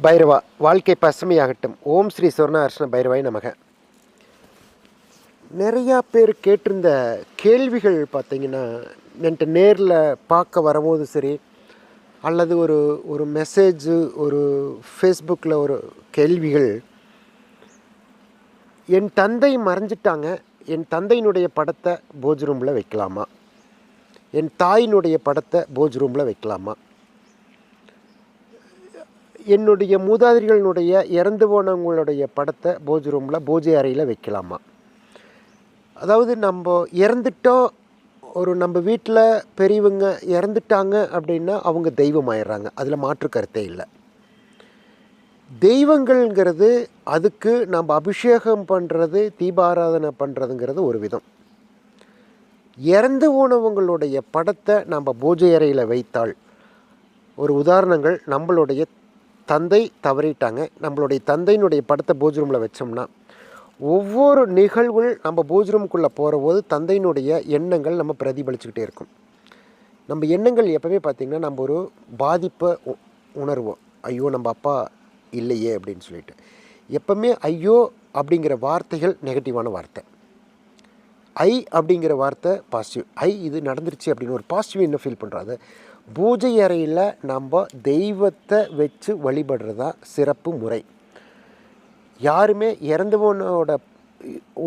பைரவா வாழ்க்கை பசுமையாகட்டும். ஓம் ஸ்ரீ சொர்ண பைரவாய் நமக. நிறையா பேர் கேட்டிருந்த கேள்விகள் பார்த்திங்கன்னா, என்கிட்ட நேரில் பார்க்க வரும்போது சரி, அல்லது ஒரு ஒரு மெசேஜு, ஒரு ஃபேஸ்புக்கில் ஒரு கேள்விகள். என் தந்தை மறைஞ்சிட்டாங்க, என் தந்தையினுடைய படத்தை பூஜ் ரூமில் வைக்கலாமா? என் தாயினுடைய படத்தை பூஜ் ரூமில் வைக்கலாமா? என்னுடைய மூதாதைகளினுடைய இறந்து போனவங்களுடைய படத்தை பூஜ் ரூமில் பூஜை அறையில் வைக்கலாமா? அதாவது நம்ம இறந்துட்டோம், நம்ம வீட்டில் பெரியவங்க இறந்துட்டாங்க அப்படின்னா அவங்க தெய்வம் ஆயிடுறாங்க, அதில் மாற்று கருத்தே இல்லை. தெய்வங்கள்ங்கிறது அதுக்கு நம்ம அபிஷேகம் பண்ணுறது, தீபாராதனை பண்ணுறதுங்கிறது ஒரு விதம். இறந்து போனவங்களுடைய படத்தை நம்ம பூஜை அறையில் வைத்தால், ஒரு உதாரணங்கள், நம்மளுடைய தந்தை தவறிட்டாங்க, நம்மளுடைய தந்தையினுடைய படத்தை பூஜ் ரூமில் வச்சோம்னா, ஒவ்வொரு நிகழ்வுகள் நம்ம பூஜ் ரூமுக்குள்ளே போகிற போது தந்தையினுடைய எண்ணங்கள் நம்ம பிரதிபலிச்சுக்கிட்டே இருக்கும். நம்ம எண்ணங்கள் எப்போவே பார்த்திங்கன்னா, நம்ம ஒரு பாதிப்பை உணர்வோம். ஐயோ நம்ம அப்பா இல்லையே அப்படின்னு சொல்லிட்டு. எப்போவுமே ஐயோ அப்படிங்கிற வார்த்தைகள் நெகட்டிவான வார்த்தை. ஐ அப்படிங்கிற வார்த்தை பாசிட்டிவ். இது நடந்துருச்சு அப்படின்னு ஒரு பாசிட்டிவ் என்ன ஃபீல் பண்ணுறாது. பூஜை அறையில் நம்ம தெய்வத்தை வச்சு வழிபடுறதா சிறப்பு முறை. யாருமே இறந்தவனோட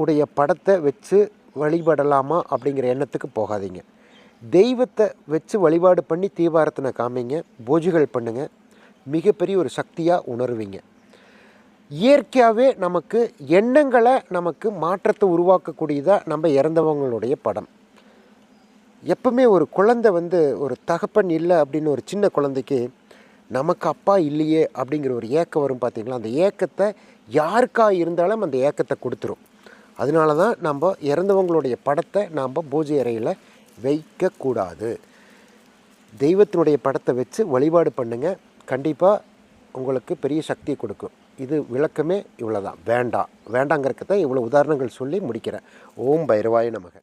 உடைய படத்தை வச்சு வழிபடலாமா அப்படிங்கிற எண்ணத்துக்கு போகாதீங்க. தெய்வத்தை வச்சு வழிபாடு பண்ணி தீபாரத்தனை காமிங்க, பூஜைகள் பண்ணுங்கள், மிகப்பெரிய ஒரு சக்தியாக உணர்வீங்க. இயற்கையாகவே நமக்கு எண்ணங்களை நமக்கு மாற்றத்தை உருவாக்கக்கூடியதாக நம்ம இறந்தவங்களுடைய படம். எப்பவுமே ஒரு குழந்தை ஒரு தகப்பன் இல்லை அப்படின்னு ஒரு சின்ன குழந்தைக்கு நமக்கு அப்பா இல்லையே அப்படிங்கிற ஒரு ஏக்கம் வரும் பார்த்திங்களா. அந்த ஏக்கத்தை யாருக்கா இருந்தாலும் அந்த ஏக்கத்தை கொடுத்துரும். அதனால தான் நம்ம இறந்தவங்களுடைய படத்தை நாம் பூஜை அறையில் வைக்கக்கூடாது. தெய்வத்தினுடைய படத்தை வச்சு வழிபாடு பண்ணுங்கள், கண்டிப்பாக உங்களுக்கு பெரிய சக்தியை கொடுக்கும். இது விளக்கமே இவ்வளோ தான். வேண்டாங்கிறதுக்கு தான் இவ்வளோ உதாரணங்கள் சொல்லி முடிக்கிறேன். ஓம் பைரவாய நமக.